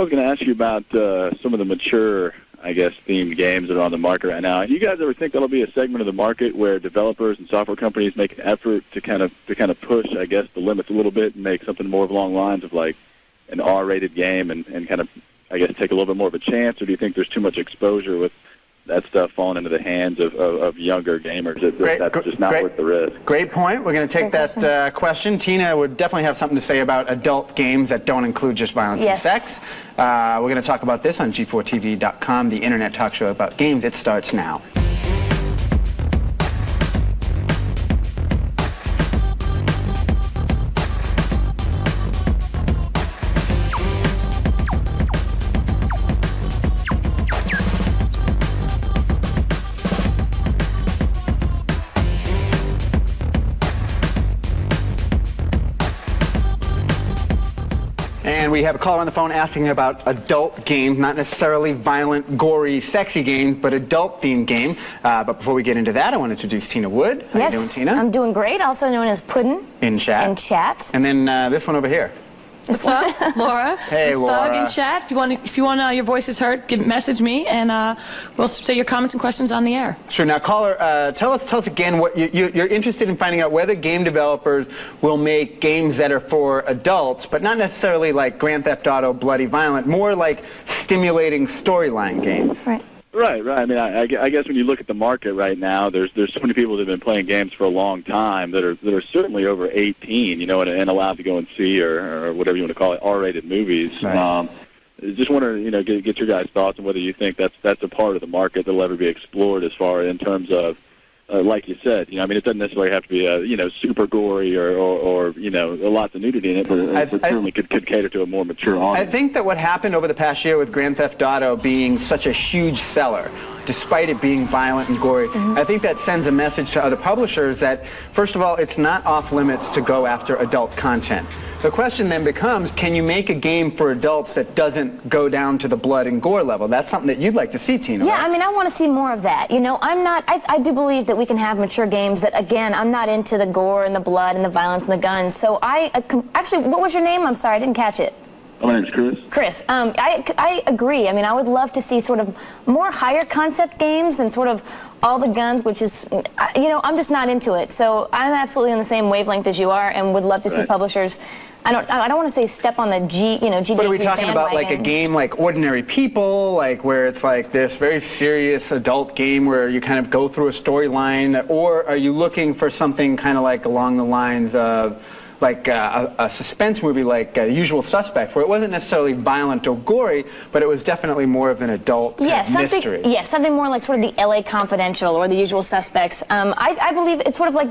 was going to ask you about some of the mature, I guess, themed games that are on the market right now. Do you guys ever think that'll be a segment of the market where developers and software companies make an effort to kind of push, I guess, the limits a little bit and make something more along the lines of like an R-rated game and kind of, I guess, take a little bit more of a chance? Or do you think there's too much exposure with that stuff falling into the hands of younger gamers? That's just not worth the risk. Great point. We're going to take that question. Tina would definitely have something to say about adult games that don't include just violence and sex. We're going to talk about this on G4TV.com, the internet talk show about games. It starts now. And we have a caller on the phone asking about adult games, not necessarily violent, gory, sexy games, but adult-themed game. But before we get into that, I want to introduce Tina Wood. How you doing, Tina? I'm doing great, also known as Puddin'. In chat. In chat. And then this one over here. What's up, Laura? Hey, Laura. Thug in chat. If you want your voices heard, message me, and we'll say your comments and questions on the air. Sure. Now, caller, tell us again what you're interested in finding out whether game developers will make games that are for adults, but not necessarily like Grand Theft Auto, bloody violent, more like stimulating storyline games. Right. Right. I mean, I guess when you look at the market right now, there's so many people that have been playing games for a long time that are certainly over 18, you know, and allowed to go and see or whatever you want to call it, R-rated movies. Right. Just want to, you know, get your guys' thoughts on whether you think that's a part of the market that'll ever be explored as far in terms of, like you said, you know, I mean, it doesn't necessarily have to be you know, super gory or you know, lots of nudity in it, but it certainly could cater to a more mature audience. I think that what happened over the past year with Grand Theft Auto being such a huge seller, despite it being violent and gory, I think that sends a message to other publishers that, first of all, it's not off limits to go after adult content. The question then becomes, can you make a game for adults that doesn't go down to the blood and gore level? That's something that you'd like to see, Tina. Yeah, right? I mean, I want to see more of that. You know, I do believe that we can have mature games that, again, I'm not into the gore and the blood and the violence and the guns. So actually, what was your name? I'm sorry, I didn't catch it. My name's Chris. Chris, I agree. I mean, I would love to see sort of more higher concept games than sort of all the guns, which is, you know, I'm just not into it. So I'm absolutely on the same wavelength as you are, and would love to see publishers. I don't want to say step on the GDA3 But are we talking about bandwagon. like a game like Ordinary People, like where it's like this very serious adult game where you kind of go through a storyline, or are you looking for something kind of like along the lines of like a suspense movie like Usual Suspects, where it wasn't necessarily violent or gory, but it was definitely more of an adult mystery? Yeah, something more like sort of the LA Confidential or the Usual Suspects. I believe it's sort of like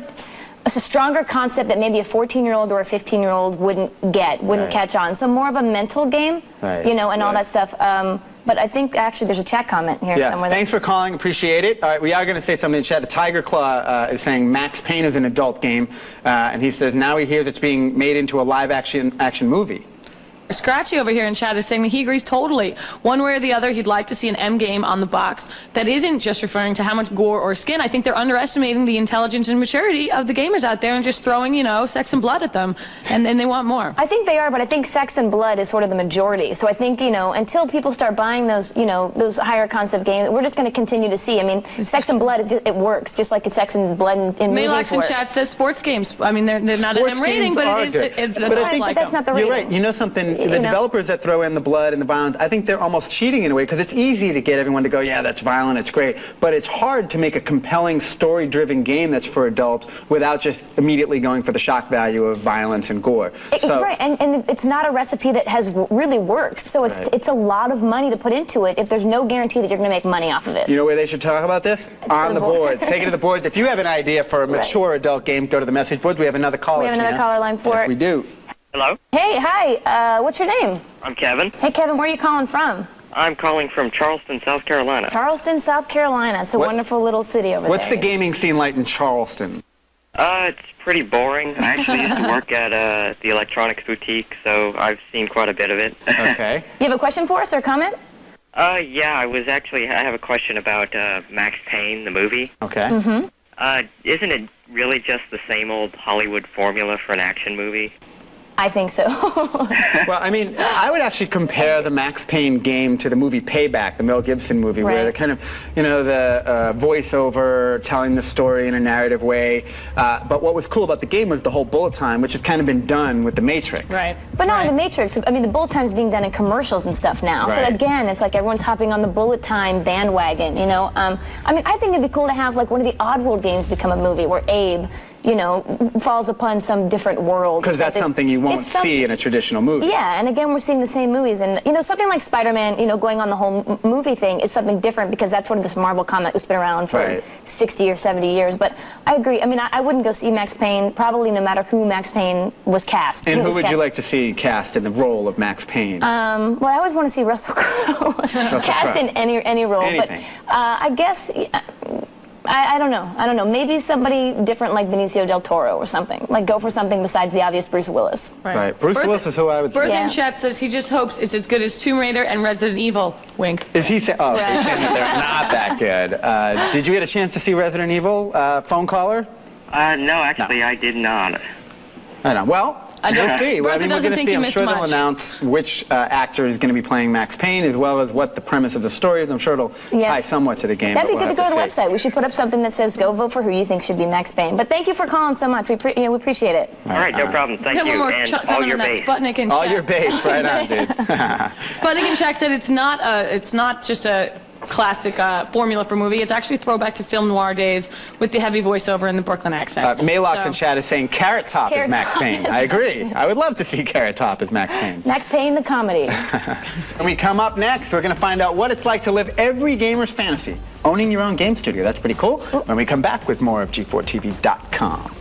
it's a stronger concept that maybe a 14-year-old or a 15-year-old wouldn't catch on. So more of a mental game, you know, and all that stuff. But I think actually there's a chat comment here somewhere. Thanks for calling. Appreciate it. All right, we are going to say something in chat. Tiger Claw is saying Max Payne is an adult game, and he says now he hears it's being made into a live action movie. Scratchy over here in chat is saying that he agrees totally. One way or the other, he'd like to see an M game on the box that isn't just referring to how much gore or skin. I think they're underestimating the intelligence and maturity of the gamers out there and just throwing, you know, sex and blood at them, and they want more. I think they are, but I think sex and blood is sort of the majority. So I think, you know, until people start buying those, you know, those higher concept games, we're just going to continue to see. I mean, sex and blood, it works, just like it's sex and blood in movies Maylox in chat says sports games. I mean, they're not an M rating, but it is. But I think that's not the rating. You're right. You know something? The developers that throw in the blood and the violence, I think they're almost cheating in a way, because it's easy to get everyone to go, yeah, that's violent, it's great. But it's hard to make a compelling, story-driven game that's for adults without just immediately going for the shock value of violence and gore. Right, and it's not a recipe that has really worked. So it's a lot of money to put into it if there's no guarantee that you're going to make money off of it. You know where they should talk about this? On the boards. Take it to the boards. If you have an idea for a mature adult game, go to the message boards. We have another caller. We have another caller line for it. Yes, we do. Hello? Hey, hi. What's your name? I'm Kevin. Hey, Kevin, where are you calling from? I'm calling from Charleston, South Carolina. Charleston, South Carolina. It's a wonderful little city over there. What's the gaming scene like in Charleston? It's pretty boring. I actually used to work at the electronics boutique, so I've seen quite a bit of it. Okay. You have a question for us or a comment? Yeah, I have a question about Max Payne, the movie. Okay. Isn't it really just the same old Hollywood formula for an action movie? I think so. Well, I mean, I would actually compare the Max Payne game to the movie Payback, the Mel Gibson movie, where the kind of, the voiceover telling the story in a narrative way. But what was cool about the game was the whole bullet time, which has kind of been done with the Matrix. Right. But not the Matrix. I mean, the bullet time's being done in commercials and stuff now. So again, it's like everyone's hopping on the bullet time bandwagon. I mean, I think it'd be cool to have like one of the Oddworld games become a movie where Abe, falls upon some different world. Because that's something you won't see in a traditional movie. Yeah, and again, we're seeing the same movies. And, something like Spider-Man, going on the whole movie thing is something different because that's sort of this Marvel comic that's been around for 60 or 70 years. But I agree. I mean, I wouldn't go see Max Payne, probably no matter who Max Payne was cast. And who would you like to see cast in the role of Max Payne? Well, I always want to see Russell Crowe cast in any role. Anything. But I guess... I don't know. Maybe somebody different like Benicio del Toro or something. Like go for something besides the obvious Bruce Willis. Right. Bruce Willis is who I would say. Bertha in chat says he just hopes it's as good as Tomb Raider and Resident Evil. Wink. Is he saying? Oh, so he's saying that they're not that good. Did you get a chance to see Resident Evil, phone caller? No, actually, I did not. I know. Well, we'll see. Bertha I mean, we're going to see. I'm sure they'll announce which actor is going to be playing Max Payne, as well as what the premise of the story is. I'm sure it'll tie somewhat to the game. That'd be good to go to the website. We should put up something that says, go vote for who you think should be Max Payne. But thank you for calling so much. We appreciate it. All right, no problem. Thank you. And all your base. All your base, right on, dude. Sputnik in chat said it's not just a classic formula for movie. It's actually a throwback to film noir days with the heavy voiceover and the Brooklyn accent. Malox in chat is saying Carrot Top is Max Payne. I agree. I would love to see Carrot Top as Max Payne. Max Payne, the comedy. When we come up next, we're going to find out what it's like to live every gamer's fantasy, owning your own game studio. That's pretty cool. When we come back with more of G4TV.com.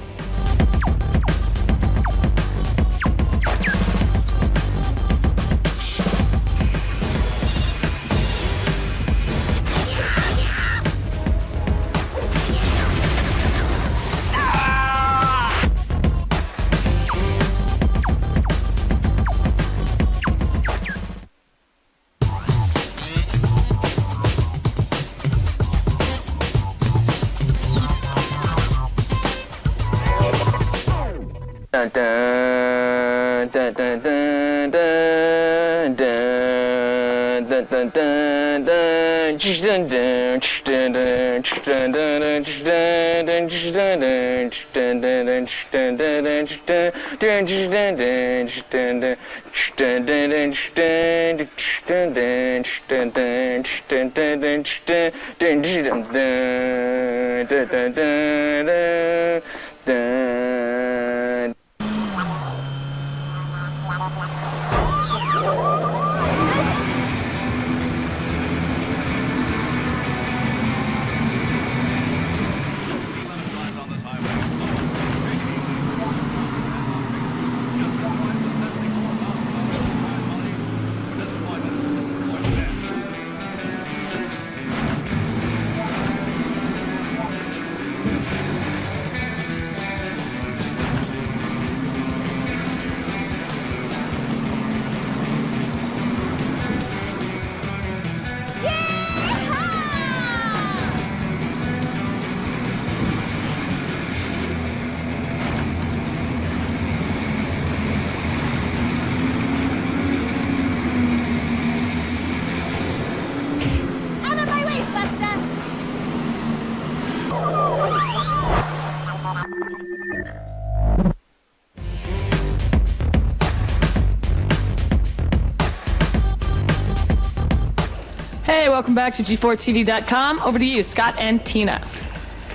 Hey, welcome back to G4TV.com. Over to you, Scott and Tina.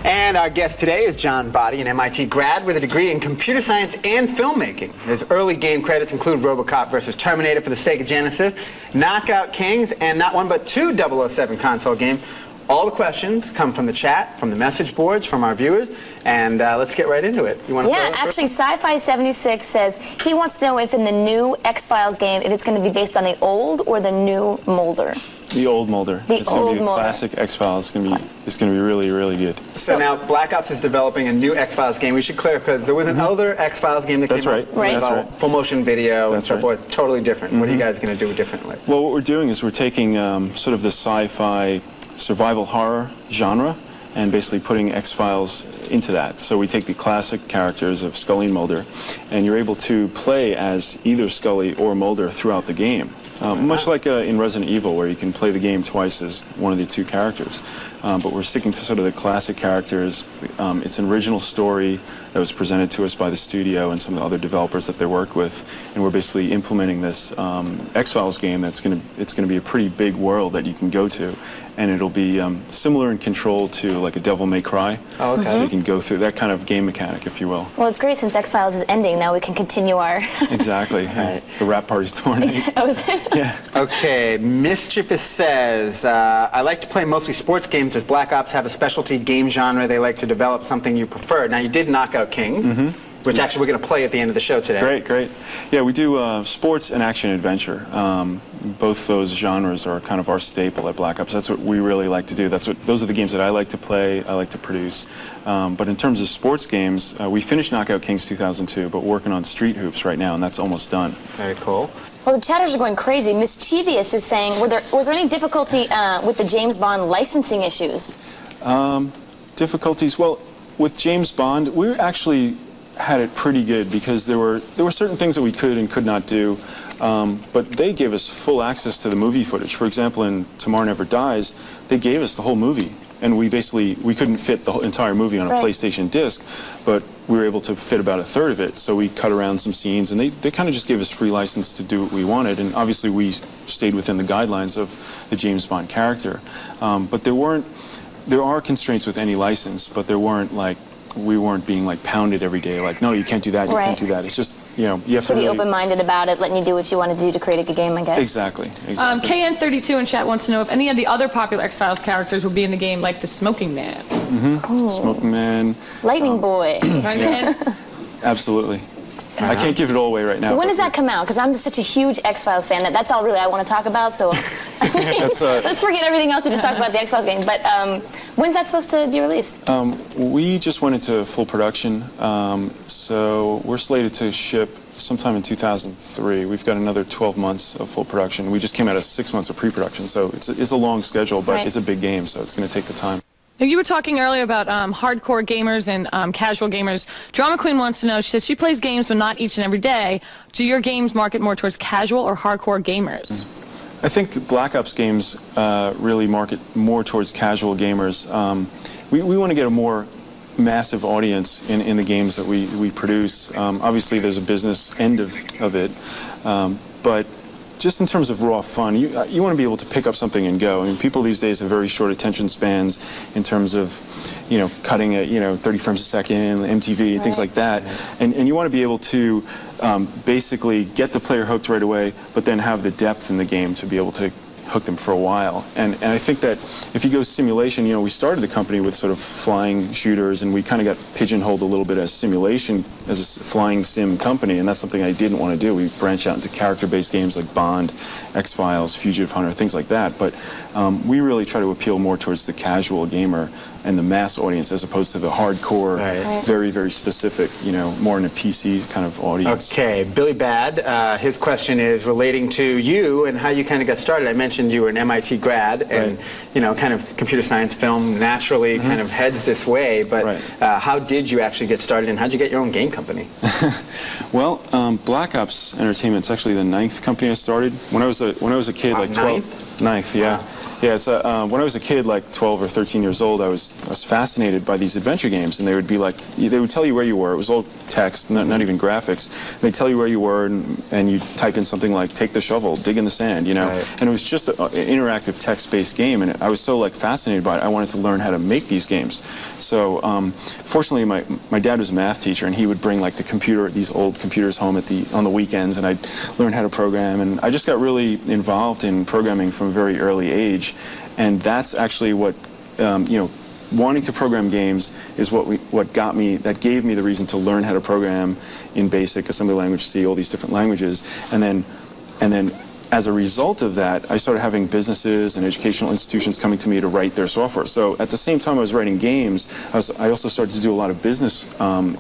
And our guest today is John Botti, an MIT grad with a degree in computer science and filmmaking. His early game credits include RoboCop vs. Terminator for the Sega Genesis, Knockout Kings, and not one but two 007 console games. All the questions come from the chat, from the message boards, from our viewers, and let's get right into it. You want to? Yeah, actually, Sci-Fi76 says he wants to know if in the new X-Files game, if it's going to be based on the old or the new Mulder. The old Mulder. It's going to be a classic X-Files. It's going to be really, really good. So now Black Ops is developing a new X-Files game. We should clarify because there was another X-Files game that came out. That's right. Full motion video and so forth. Totally different. What are you guys going to do differently? Well, what we're doing is we're taking sort of the sci-fi survival horror genre, and basically putting X-Files into that. So we take the classic characters of Scully and Mulder, and you're able to play as either Scully or Mulder throughout the game. Much like in Resident Evil, where you can play the game twice as one of the two characters. But we're sticking to sort of the classic characters. It's an original story that was presented to us by the studio and some of the other developers that they worked with, and we're basically implementing this X-Files game that's going to be a pretty big world that you can go to, and it'll be similar in control to like a Devil May Cry. Oh, okay. So you can go through that kind of game mechanic, if you will. Well, it's great since X-Files is ending. Now we can continue our... Exactly. Right. The rap party's torn. Yeah. Okay, Mischievous says, I like to play mostly sports games. Does Black Ops have a specialty game genre they like to develop, something you prefer? Now, you did Knockout Kings, which actually we're going to play at the end of the show today. Great, great. Yeah, we do sports and action adventure. Both those genres are kind of our staple at Black Ops. That's what we really like to do. Those are the games that I like to play, I like to produce. But in terms of sports games, we finished Knockout Kings 2002, but we're working on Street Hoops right now, and that's almost done. Very cool. Well, the chatters are going crazy. Mischievous is saying, was there any difficulty with the James Bond licensing issues? Difficulties? Well, with James Bond, we actually had it pretty good because there were certain things that we could and could not do, but they gave us full access to the movie footage. For example, in Tomorrow Never Dies, they gave us the whole movie, and we couldn't fit the whole entire movie on a PlayStation disc, but we were able to fit about a third of it, so we cut around some scenes, and they kind of just gave us free license to do what we wanted, and obviously we stayed within the guidelines of the James Bond character. But there are constraints with any license, but we weren't being like pounded every day, like, no, you can't do that, you can't do that. It's just, you have to be really open-minded about it, letting you do what you want to do to create a good game, I guess. Exactly. KN32 in chat wants to know if any of the other popular X-Files characters will be in the game, like the Smoking Man. Smoking Man. Lightning Boy. Absolutely. I can't give it all away right now. When does that come out? Because I'm just such a huge X-Files fan. That's all really I want to talk about, so let's forget everything else and just talk about the X-Files game. But when's that supposed to be released? We just went into full production, so we're slated to ship sometime in 2003. We've got another 12 months of full production. We just came out of 6 months of pre-production, so it's a long schedule, but it's a big game, so it's going to take the time. Now, you were talking earlier about hardcore gamers and casual gamers. Drama Queen wants to know, she says she plays games but not each and every day. Do your games market more towards casual or hardcore gamers? I think Black Ops games really market more towards casual gamers. We want to get a more massive audience in the games that we produce. Obviously there's a business end of it, but just in terms of raw fun, you want to be able to pick up something and go. I mean, people these days have very short attention spans in terms of, cutting at 30 frames a second, MTV, things like that. And you want to be able to basically get the player hooked right away, but then have the depth in the game to be able to hook them for a while. And I think that if you go simulation, we started the company with sort of flying shooters, and we kind of got pigeonholed a little bit as simulation, as a flying sim company, and that's something I didn't want to do. We branched out into character-based games like Bond, X-Files, Fugitive Hunter, things like that. But we really try to appeal more towards the casual gamer and the mass audience, as opposed to the hardcore, very, very specific, more in a PC kind of audience. Okay, Billy Bad, his question is relating to you and how you kind of got started. I mentioned you were an MIT grad, and kind of computer science film naturally kind of heads this way, but how did you actually get started, and how did you get your own game company? Well, Black Ops Entertainment's actually the 9th company I started. When I was a kid, like 12. 9th, yeah. Yeah, so when I was a kid, like 12 or 13 years old, I was fascinated by these adventure games, and they would be like, they would tell you where you were. It was all text, not even graphics. They'd tell you where you were, and you'd type in something like, take the shovel, dig in the sand, And it was just an interactive text-based game, and I was so fascinated by it, I wanted to learn how to make these games. So fortunately, my dad was a math teacher, and he would bring these old computers home on the weekends, and I'd learn how to program, and I just got really involved in programming from a very early age. And that's actually what, wanting to program games is that gave me the reason to learn how to program in BASIC, assembly language C, all these different languages, and then as a result of that, I started having businesses and educational institutions coming to me to write their software. So at the same time I was writing games, I also started to do a lot of business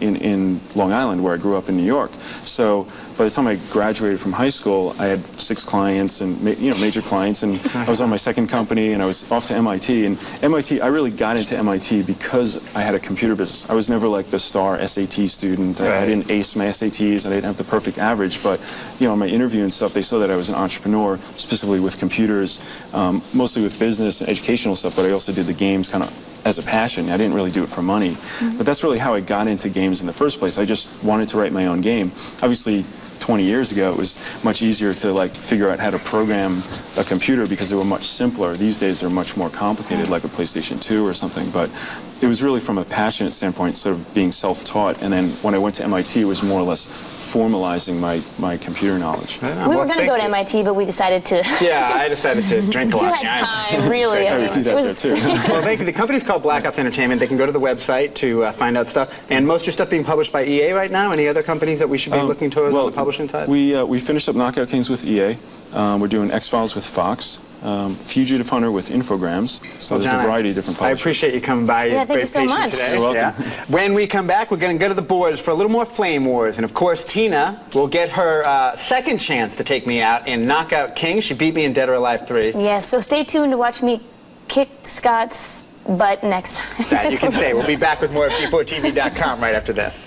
in Long Island, where I grew up in New York. So by the time I graduated from high school, I had 6 clients and major clients, and I was on my second company, and I was off to MIT. And MIT, I really got into MIT because I had a computer business. I was never like the star SAT student. I didn't ace my SATs, and I didn't have the perfect average. But in my interview and stuff, they saw that I was an entrepreneur, specifically with computers, mostly with business and educational stuff. But I also did the games kind of as a passion. I didn't really do it for money. But that's really how I got into games in the first place. I just wanted to write my own game. Obviously, 20 years ago, it was much easier to figure out how to program a computer because they were much simpler. These days, they're much more complicated, like a PlayStation 2 or something. But it was really from a passionate standpoint, sort of being self-taught. And then when I went to MIT, it was more or less formalizing my computer knowledge. We were going to go to MIT, but we decided to. Yeah, I decided to drink a lot. You had time, really. I would do that there too. Well, the company's called Black Ops Entertainment. They can go to the website to find out stuff. And most of your stuff being published by EA right now. Any other companies that we should be looking towards on the publishing side? We finished up Knockout Kings with EA. We're doing X-Files with Fox. Fugitive Hunter with Infogrames. So well, there's John, a variety of different publishers. I appreciate you coming by. Yeah, thank you so much. Today. You're welcome. Yeah. When we come back, we're going to go to the boards for a little more Flame Wars. And of course, Tina will get her second chance to take me out in Knockout King. She beat me in Dead or Alive 3. Yes, so stay tuned to watch me kick Scott's butt next time. That you can say. We'll be back with more of G4TV.com right after this.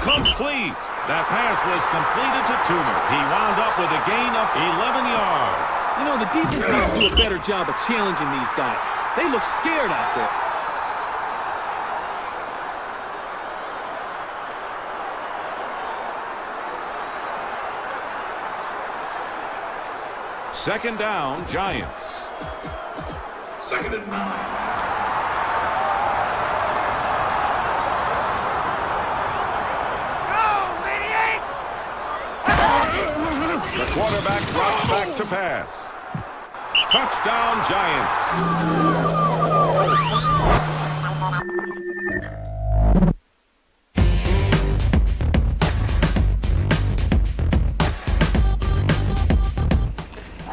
Complete. That pass was completed to Toomer. He wound up with a gain of 11 yards. You know, the defense needs to do a better job of challenging these guys. They look scared out there. Second down, Giants. 2nd and 9. The quarterback drops back to pass. Touchdown, Giants.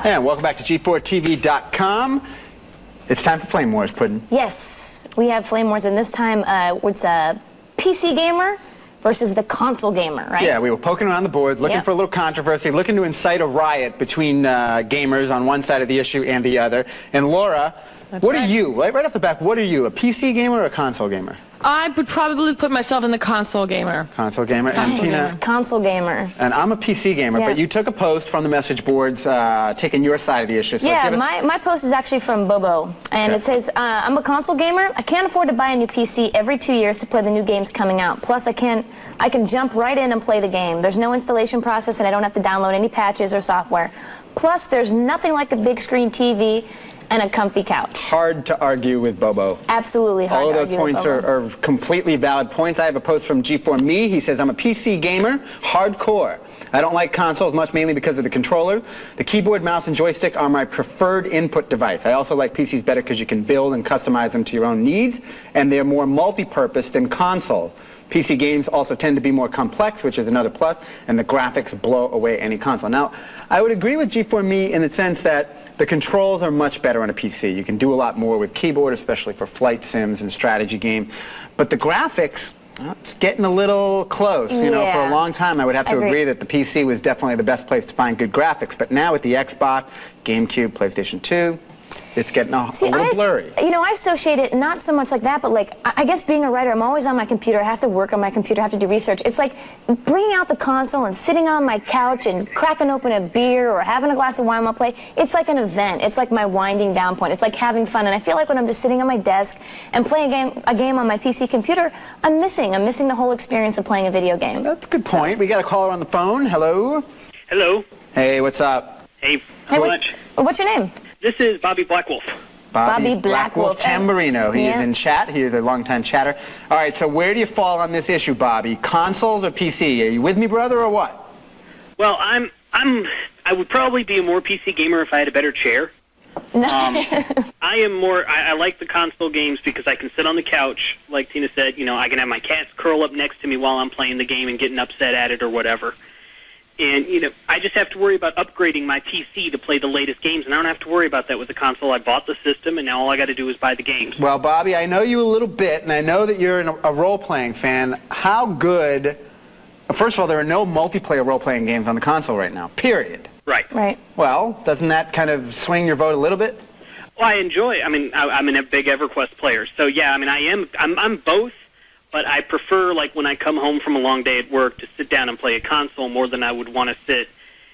And welcome back to G4TV.com. It's time for Flame Wars, Puddin'. Yes, we have Flame Wars, and this time it's a PC gamer versus the console gamer, right? Yeah, we were poking around the boards, looking for a little controversy, looking to incite a riot between gamers on one side of the issue and the other. And Laura, what are you? Right off the bat, what are you? A PC gamer or a console gamer? I would probably put myself in the console gamer. Console gamer. And Tina? Console gamer. And I'm a PC gamer, but you took a post from the message boards taking your side of the issue. So yeah, my post is actually from Bobo, and it says, I'm a console gamer. I can't afford to buy a new PC every 2 years to play the new games coming out. Plus, I can jump right in and play the game. There's no installation process, and I don't have to download any patches or software. Plus, there's nothing like a big screen TV and a comfy couch. Hard to argue with Bobo. Absolutely hard to argue with Bobo. All of those points are completely valid points. I have a post from G4Me. He says, I'm a PC gamer, hardcore. I don't like consoles much, mainly because of the controller. The keyboard, mouse, and joystick are my preferred input device. I also like PCs better because you can build and customize them to your own needs, and they're more multi-purpose than consoles. PC games also tend to be more complex, which is another plus, and the graphics blow away any console. Now, I would agree with G4Me in the sense that the controls are much better on a PC. You can do a lot more with keyboard, especially for flight sims and strategy games. But the graphics, it's getting a little close. You know, for a long time, I would have to agree that the PC was definitely the best place to find good graphics. But now with the Xbox, GameCube, PlayStation 2, it's getting a little blurry. You know, I associate it not so much like that, but like, I guess being a writer, I'm always on my computer. I have to work on my computer, I have to do research. It's like bringing out the console and sitting on my couch and cracking open a beer or having a glass of wine while I play. It's like an event. It's like my winding down point. It's like having fun. And I feel like when I'm just sitting on my desk and playing a game on my PC computer, I'm missing the whole experience of playing a video game. That's a good point. We got a caller on the phone. Hello. Hello. Hey, what's up? Hey, what's your name? This is Bobby Blackwolf. Bobby Blackwolf Tamburino. He is in chat. He is a longtime chatter. All right, so where do you fall on this issue, Bobby? Consoles or PC? Are you with me, brother, or what? Well, I would probably be a more PC gamer if I had a better chair. I like the console games because I can sit on the couch, like Tina said. You know, I can have my cats curl up next to me while I'm playing the game and getting upset at it or whatever. And, you know, I just have to worry about upgrading my PC to play the latest games, and I don't have to worry about that with the console. I bought the system, and now all I got to do is buy the games. Well, Bobby, I know you a little bit, and I know that you're a role-playing fan. How good... First of all, there are no multiplayer role-playing games on the console right now, period. Right. Well, doesn't that kind of swing your vote a little bit? Well, I enjoy. I mean, I'm a big EverQuest player, so yeah. I mean, I'm both, but I prefer, like, when I come home from a long day at work, to sit down and play a console more than I would want to sit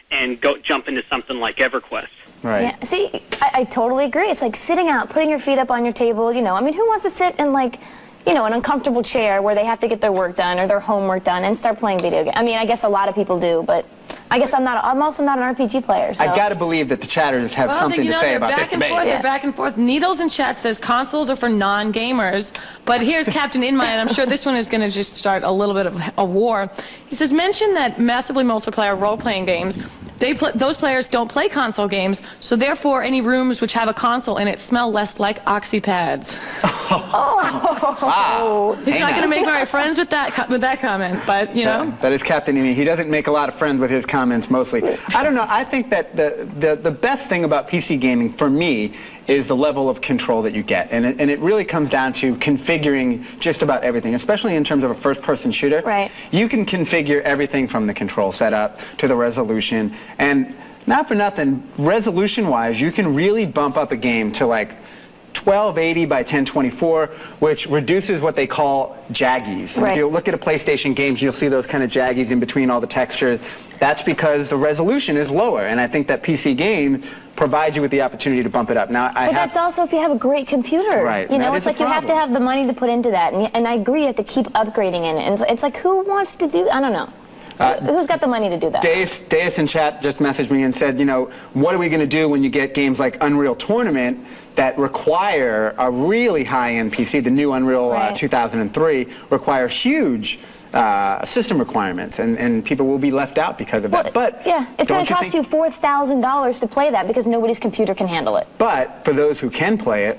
and jump into something like EverQuest. Right. Yeah. See, I totally agree. It's like sitting out, putting your feet up on your table. You know, I mean, who wants to sit in like, you know, an uncomfortable chair where they have to get their work done or their homework done and start playing video games? I mean, I guess a lot of people do, but I guess I'm also not an RPG player. So. I got to believe that the chatters have something to say about this debate. They're back and forth. Needles in chat says consoles are for non-gamers, but here's Captain Inmai, and I'm sure this one is going to just start a little bit of a war. He says, mention that massively multiplayer role-playing games, those players don't play console games, so therefore any rooms which have a console in it smell less like oxy pads. Wow. He's not going to make very friends with that comment, but you know. That is Captain Inmai. He doesn't make a lot of friends with his comments mostly. I don't know. I think that the best thing about PC gaming for me is the level of control that you get, and it really comes down to configuring just about everything, especially in terms of a first-person shooter. Right. You can configure everything from the control setup to the resolution, and not for nothing, resolution-wise, you can really bump up a game to like 1280 by 1024, which reduces what they call jaggies. Right. If you look at a PlayStation games, you'll see those kind of jaggies in between all the textures. That's because the resolution is lower, and I think that PC games provide you with the opportunity to bump it up. Now, but that's also if you have a great computer. Right. You know, it's like you have to have the money to put into that, and I agree, you have to keep upgrading in it. And it's like, who wants to do? I don't know. Who's got the money to do that? Deus in chat just messaged me and said, you know, what are we going to do when you get games like Unreal Tournament that require a really high-end PC? The new Unreal 2003 require huge system requirements, and people will be left out because of that. But yeah, it's going to cost you $4,000 to play that because nobody's computer can handle it. But for those who can play it,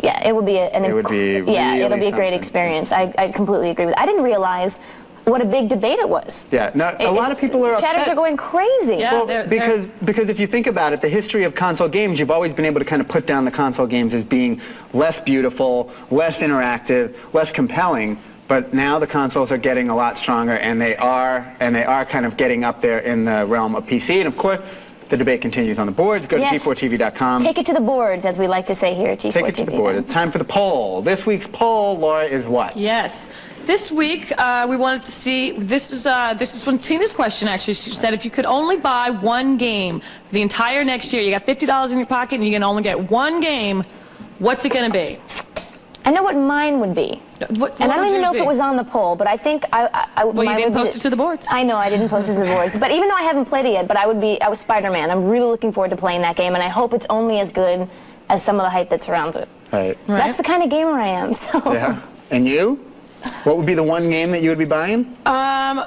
yeah, it would be it'll be a great experience. I completely agree with it. I didn't realize what a big debate it was. Yeah, no, a lot of people are upset. Chatters are going crazy. Yeah, well, because if you think about it, the history of console games, you've always been able to kind of put down the console games as being less beautiful, less interactive, less compelling. But now the consoles are getting a lot stronger, and they are kind of getting up there in the realm of PC. And of course, the debate continues on the boards. Go to G4TV.com. Take it to the boards, as we like to say here at G4TV. Take it to the board. It's time for the poll. This week's poll, Laura, is what? Yes. This week, we wanted to see, this is from Tina's question, actually. She said, if you could only buy one game for the entire next year, you got $50 in your pocket, and you can only get one game, what's it going to be? I know what mine would be. And I don't even know if it was on the poll, but I think well, you didn't post it to the boards. I know, I didn't post it to the boards. But even though I haven't played it yet, but I was Spider-Man. I'm really looking forward to playing that game, and I hope it's only as good as some of the hype that surrounds it. Right. That's the kind of gamer I am. So. Yeah. And you? What would be the one game that you would be buying? I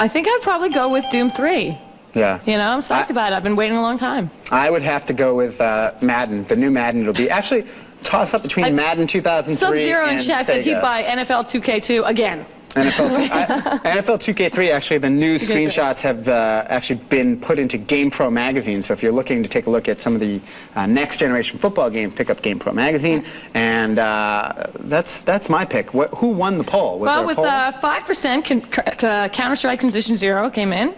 think I'd probably go with Doom 3. Yeah. You know, I'm psyched about it. I've been waiting a long time. I would have to go with Madden. The new Madden. It'll be actually toss up between Madden 2003 Sub-Zero in and chat said he'd buy NFL 2K2 again. NFL 2K3, actually, the new screenshots have actually been put into GamePro magazine. So if you're looking to take a look at some of the next generation football games, pick up GamePro magazine. And that's my pick. Who won the poll? Well, with 5%, Counter-Strike Condition Zero came in.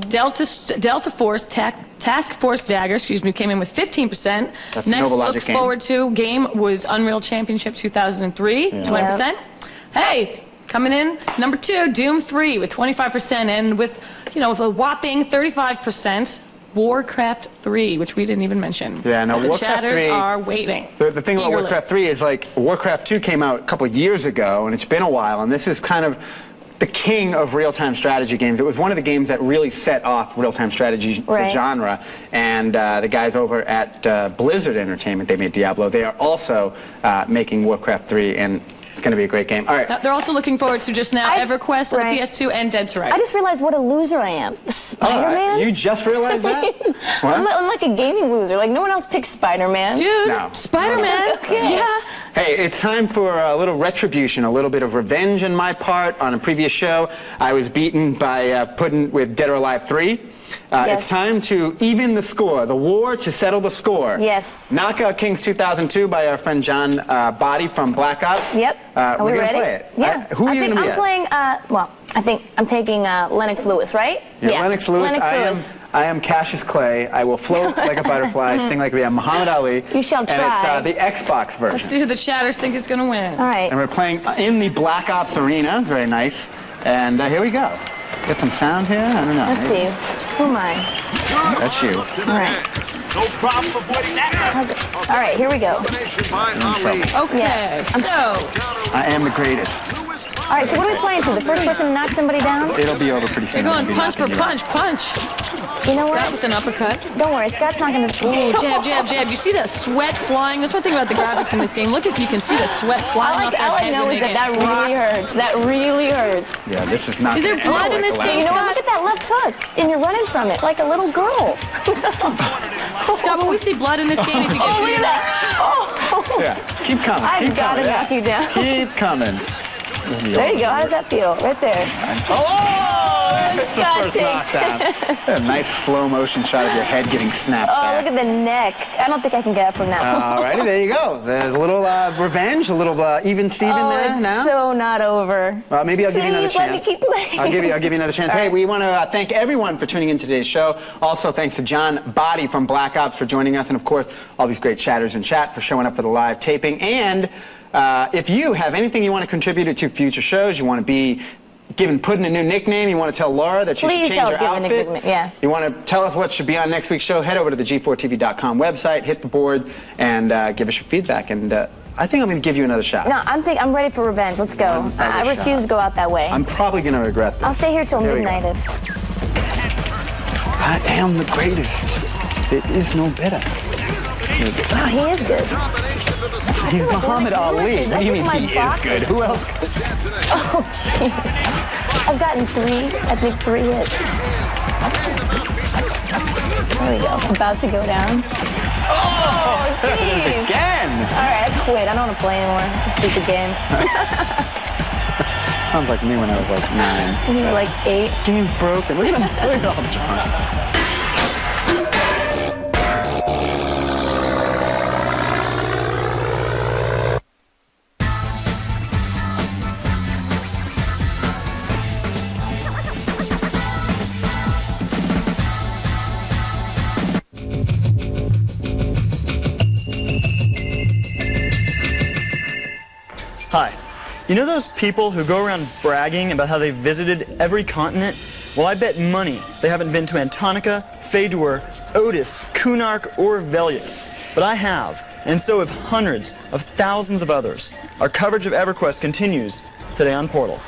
Delta Force Tech Task Force Dagger, came in with 15%. That's Next Nova look Logic game. forward to game was Unreal Championship 2003, 20%. Hey, coming in number 2, Doom 3 with 25%, and with with a whopping 35%. Warcraft 3, which we didn't even mention. Yeah, no, the Warcraft chatters 3, are waiting. The thing about Warcraft 3 is, like, Warcraft 2 came out a couple years ago, and it's been a while, and this is kind of the king of real-time strategy games. It was one of the games that really set off real-time strategy the genre, and the guys over at Blizzard Entertainment, they made Diablo. They are also making Warcraft 3, and it's going to be a great game. All right. They're also looking forward to just now EverQuest on the PS2 and Dead to Rights. I just realized what a loser I am. Spider-Man? You just realized that? I'm like a gaming loser. Like, no one else picks Spider-Man. Dude, no. Spider-Man. Okay. Yeah. Hey, it's time for a little retribution, a little bit of revenge on my part. On a previous show, I was beaten by Puddin' with Dead or Alive 3. It's time to even the score, the war to settle the score. Yes. Knockout Kings 2002 by our friend John Botti from Black Ops. Yep. Are we ready? Play it. Yeah. Who are you going to be? I'm playing, I think I'm taking Lennox Lewis, right? You're Lennox Lewis. I am Cassius Clay. I will float like a butterfly, sting like a Muhammad Ali. You shall try. And it's the Xbox version. Let's see who the chatters think is going to win. All right. And we're playing in the Black Ops arena. Very nice. And here we go. Get some sound here? I don't know. Let's see. Who am I? That's you. All right. No problem avoiding that. All right, here we go. Okay, so I am the greatest. All right, so what are we playing to? The first person to knock somebody down? It'll be over pretty soon. You're going punch for punch, punch. You know Scott what? with an uppercut. Don't worry, Scott's not going to... Ooh, jab, jab, jab. You see that sweat flying? That's one thing about the graphics in this game. Look if you can see the sweat flying off that All I head know when is they that get really rocked. hurts. That really hurts. Yeah, this is not... Is there blood in this game? You know what? Look at that left hook. And you're running from it like a little girl. Scott, will we see blood in this game if you get look at that. Oh. Yeah, keep coming. I've got to knock you down. Keep coming. There you go. How does that feel? Right there. Oh! That's the Scott first takes knockdown. A nice slow motion shot of your head getting snapped back. Look at the neck. I don't think I can get up from that. Alrighty, there you go. There's a little revenge, a little even Steven there it's now. so not over. Maybe I'll give you another Please chance. let me keep playing. I'll give you another chance. Hey, we want to thank everyone for tuning in to today's show. Also, thanks to John Botti from Black Ops for joining us, and of course, all these great chatters in chat for showing up for the live taping. And if you have anything you want to contribute to future shows, you want to be giving Puddin' a new nickname, you want to tell Laura that she should change her outfit, you want to tell us what should be on next week's show, head over to the G4TV.com website, hit the board, and give us your feedback. And I think I'm going to give you another shot. No, I'm ready for revenge. Let's go. I refuse to go out that way. I'm probably going to regret this. I'll stay here till midnight. I am the greatest. There is no better. Wow, he is good. He's Muhammad Ali. What do you mean he is good? Who else? Oh, jeez. I've gotten 3 hits. There we go. About to go down. Oh, jeez. Again. All right, I quit. I don't want to play anymore. It's a stupid game. Sounds like me when I was like 9. You were like 8. Game's broken. Look at all John. Hi. You know those people who go around bragging about how they've visited every continent? Well, I bet money they haven't been to Antarctica, Fedor, Otis, Kunark, or Velius. But I have, and so have hundreds of thousands of others. Our coverage of EverQuest continues today on Portal.